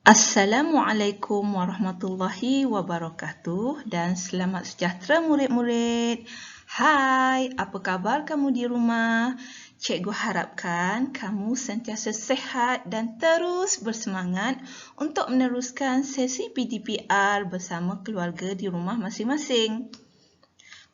Assalamualaikum warahmatullahi wabarakatuh dan selamat sejahtera murid-murid. Hai, apa khabar kamu di rumah? Cikgu harapkan kamu sentiasa sihat dan terus bersemangat untuk meneruskan sesi PDPR bersama keluarga di rumah masing-masing.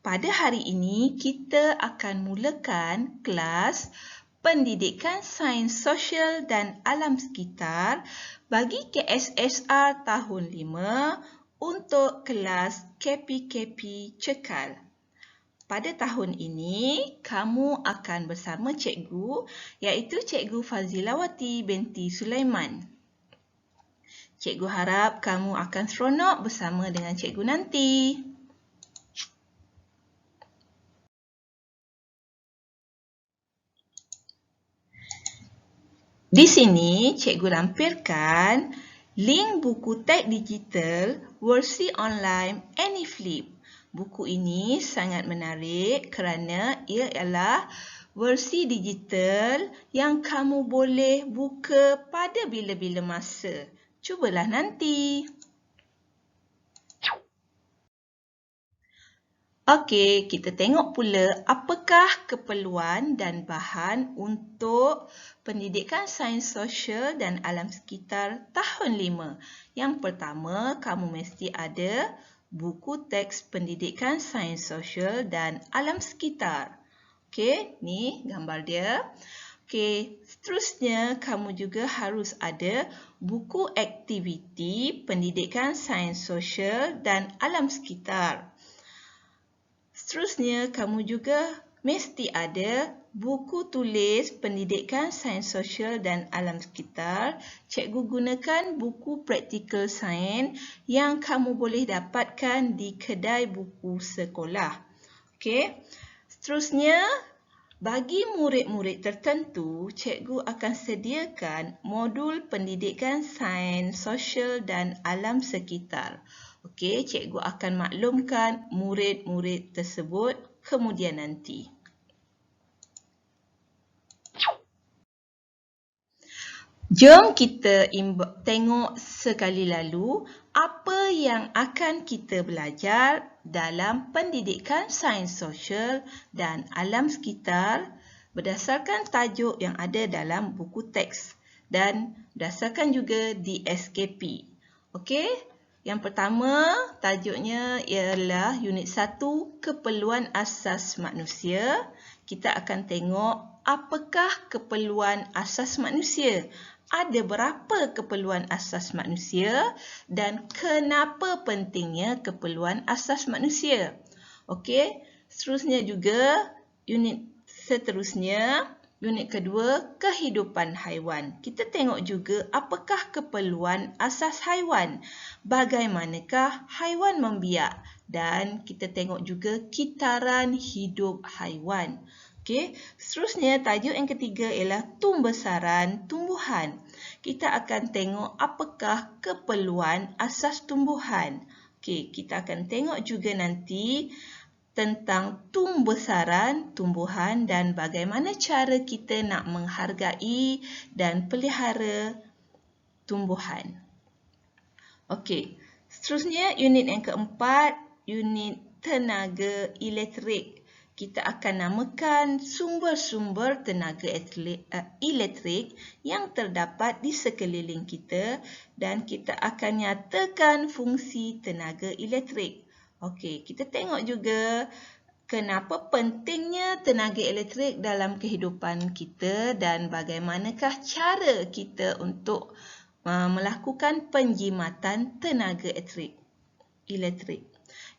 Pada hari ini, kita akan mulakan kelas Pendidikan Sains Sosial dan Alam Sekitar bagi KSSR tahun 5 untuk kelas KPKP Cekal. Pada tahun ini, kamu akan bersama cikgu iaitu Cikgu Fazilawati binti Sulaiman. Cikgu harap kamu akan seronok bersama dengan cikgu nanti. Di sini, cikgu lampirkan link buku teks digital versi online AnyFlip. Buku ini sangat menarik kerana ia adalah versi digital yang kamu boleh buka pada bila-bila masa. Cubalah nanti. Okey, kita tengok pula apakah keperluan dan bahan untuk pendidikan sains sosial dan alam sekitar tahun 5. Yang pertama, kamu mesti ada buku teks pendidikan sains sosial dan alam sekitar. Okey, ni gambar dia. Okey, seterusnya kamu juga harus ada buku aktiviti pendidikan sains sosial dan alam sekitar. Seterusnya, kamu juga mesti ada buku tulis pendidikan sains sosial dan alam sekitar. Cikgu gunakan buku praktikal sains yang kamu boleh dapatkan di kedai buku sekolah. Okey. Seterusnya, bagi murid-murid tertentu, cikgu akan sediakan modul pendidikan sains sosial dan alam sekitar. Okey, cikgu akan maklumkan murid-murid tersebut kemudian nanti. Jom kita tengok sekali lalu apa yang akan kita belajar dalam pendidikan sains sosial dan alam sekitar berdasarkan tajuk yang ada dalam buku teks dan berdasarkan juga di SKP. Okey? Yang pertama, tajuknya ialah Unit 1, Keperluan Asas Manusia. Kita akan tengok apakah keperluan asas manusia. Ada berapa keperluan asas manusia dan kenapa pentingnya keperluan asas manusia. Okey, seterusnya juga unit seterusnya. Unit kedua, kehidupan haiwan. Kita tengok juga apakah keperluan asas haiwan. Bagaimanakah haiwan membiak. Dan kita tengok juga kitaran hidup haiwan. Okey, seterusnya tajuk yang ketiga ialah tumbesaran tumbuhan. Kita akan tengok apakah keperluan asas tumbuhan. Okey, kita akan tengok juga nanti tentang tumbesaran tumbuhan dan bagaimana cara kita nak menghargai dan pelihara tumbuhan. Okey, seterusnya unit yang keempat, unit tenaga elektrik. Kita akan namakan sumber-sumber tenaga elektrik yang terdapat di sekeliling kita dan kita akan nyatakan fungsi tenaga elektrik. Okey, kita tengok juga kenapa pentingnya tenaga elektrik dalam kehidupan kita dan bagaimanakah cara kita untuk melakukan penjimatan tenaga elektrik.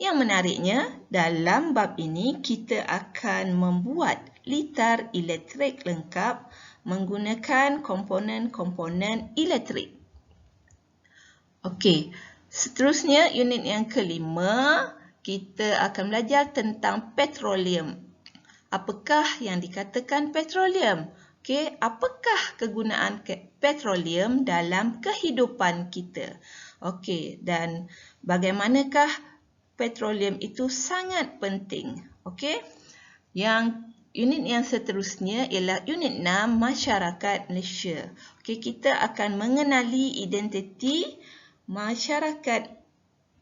Yang menariknya, dalam bab ini kita akan membuat litar elektrik lengkap menggunakan komponen-komponen elektrik. Okey. Seterusnya, unit yang kelima, kita akan belajar tentang petroleum. Apakah yang dikatakan petroleum? Okey, apakah kegunaan petroleum dalam kehidupan kita? Okey, dan bagaimanakah petroleum itu sangat penting? Okey, yang Unit yang seterusnya ialah unit 6 masyarakat Malaysia. Okey, kita akan mengenali identiti masyarakat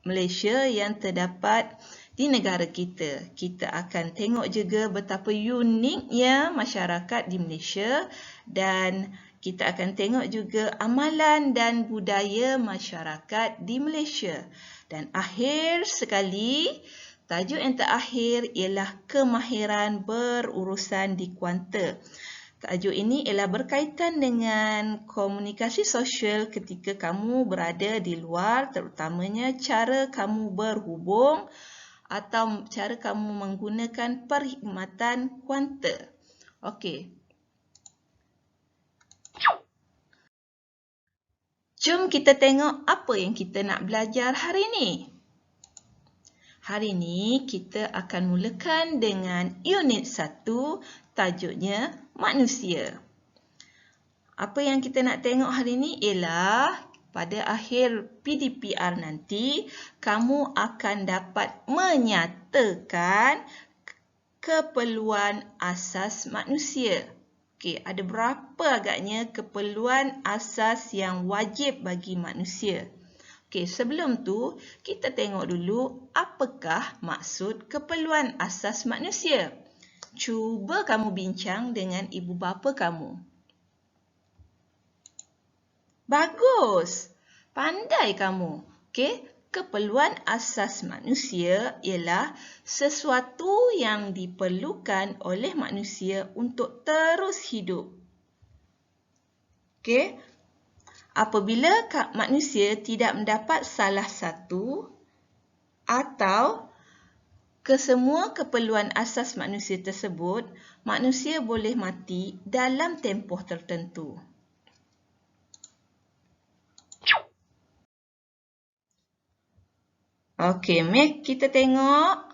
Malaysia yang terdapat di negara kita. Kita akan tengok juga betapa uniknya masyarakat di Malaysia dan kita akan tengok juga amalan dan budaya masyarakat di Malaysia. Dan akhir sekali, tajuk yang terakhir ialah kemahiran berurusan di kuantum. Tajuk ini ialah berkaitan dengan komunikasi sosial ketika kamu berada di luar, terutamanya cara kamu berhubung atau cara kamu menggunakan perkhidmatan kuantum. Okey. Jom kita tengok apa yang kita nak belajar hari ini. Hari ini kita akan mulakan dengan unit 1, tajuknya manusia. Apa yang kita nak tengok hari ini ialah pada akhir PDPR nanti, kamu akan dapat menyatakan keperluan asas manusia. Okey, ada berapa agaknya keperluan asas yang wajib bagi manusia? Okey, sebelum tu, kita tengok dulu apakah maksud keperluan asas manusia. Cuba kamu bincang dengan ibu bapa kamu. Bagus! Pandai kamu. Okey, keperluan asas manusia ialah sesuatu yang diperlukan oleh manusia untuk terus hidup. Okey, apabila manusia tidak mendapat salah satu atau kesemua keperluan asas manusia tersebut, manusia boleh mati dalam tempoh tertentu. Okey, mari kita tengok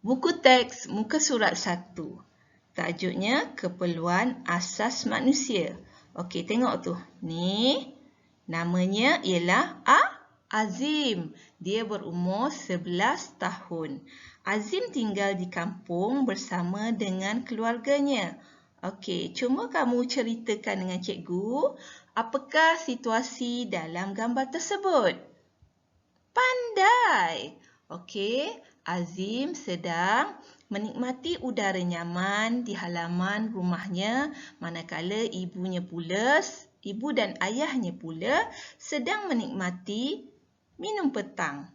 buku teks muka surat 1. Tajuknya keperluan asas manusia. Okey, tengok tu. Ni namanya ialah Azim. Dia berumur 11 tahun. Azim tinggal di kampung bersama dengan keluarganya. Okey, cuma kamu ceritakan dengan cikgu apakah situasi dalam gambar tersebut. Pandai! Okey, Azim sedang menikmati udara nyaman di halaman rumahnya manakala ibu dan ayahnya pula sedang menikmati minum petang.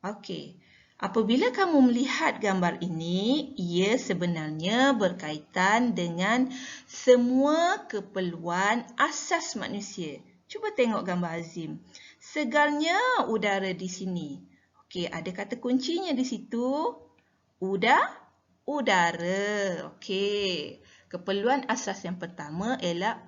Okey, apabila kamu melihat gambar ini, ia sebenarnya berkaitan dengan semua keperluan asas manusia. Cuba tengok gambar Azim. Segarnya udara di sini. Okey, ada kata kuncinya di situ. Udara. Okey. Keperluan asas yang pertama ialah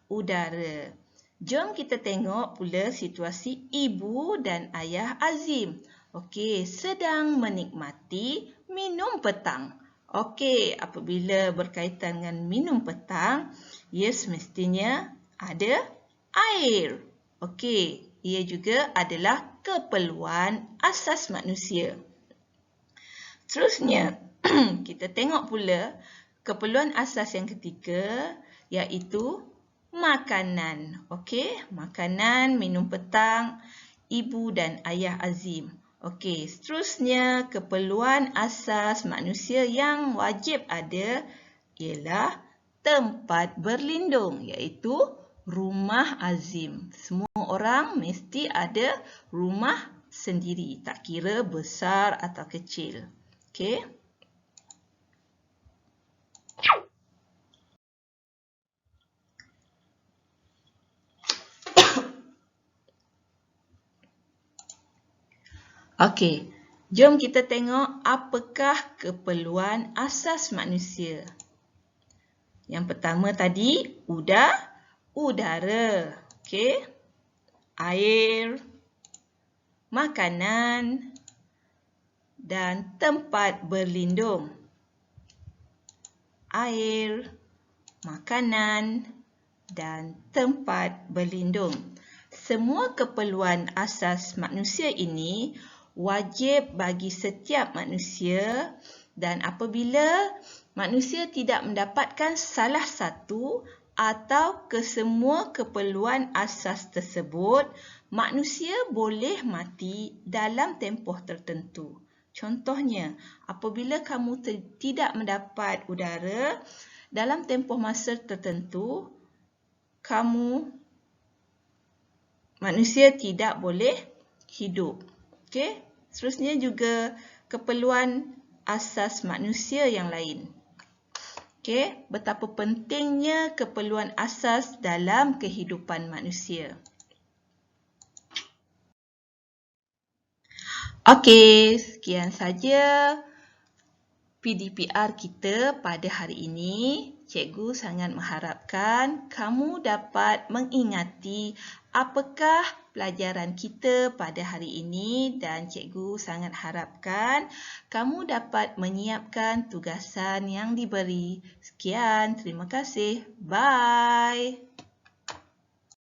udara. Jom kita tengok pula situasi ibu dan ayah Azim. Okey, sedang menikmati minum petang. Okey, apabila berkaitan dengan minum petang, ia semestinya ada air. Okey, ia juga adalah keperluan asas manusia. Terusnya, kita tengok pula keperluan asas yang ketiga, iaitu makanan. Okey, makanan, minum petang, ibu dan ayah Azim. Okey, seterusnya keperluan asas manusia yang wajib ada ialah tempat berlindung, iaitu rumah Azim. Semua orang mesti ada rumah sendiri, tak kira besar atau kecil. Okey. Okey, jom kita tengok apakah keperluan asas manusia. Yang pertama tadi, udara, okey, air, makanan dan tempat berlindung. Air, makanan dan tempat berlindung. Semua keperluan asas manusia ini wajib bagi setiap manusia Dan apabila manusia tidak mendapatkan salah satu atau kesemua keperluan asas tersebut, manusia boleh mati dalam tempoh tertentu. Contohnya, apabila kamu tidak mendapat udara dalam tempoh masa tertentu, manusia tidak boleh hidup. Okey? Seterusnya juga keperluan asas manusia yang lain. Okey, betapa pentingnya keperluan asas dalam kehidupan manusia. Okey, sekian saja PDPR kita pada hari ini. Cikgu sangat mengharapkan kamu dapat mengingati apakah pelajaran kita pada hari ini dan cikgu sangat harapkan kamu dapat menyiapkan tugasan yang diberi. Sekian, terima kasih. Bye.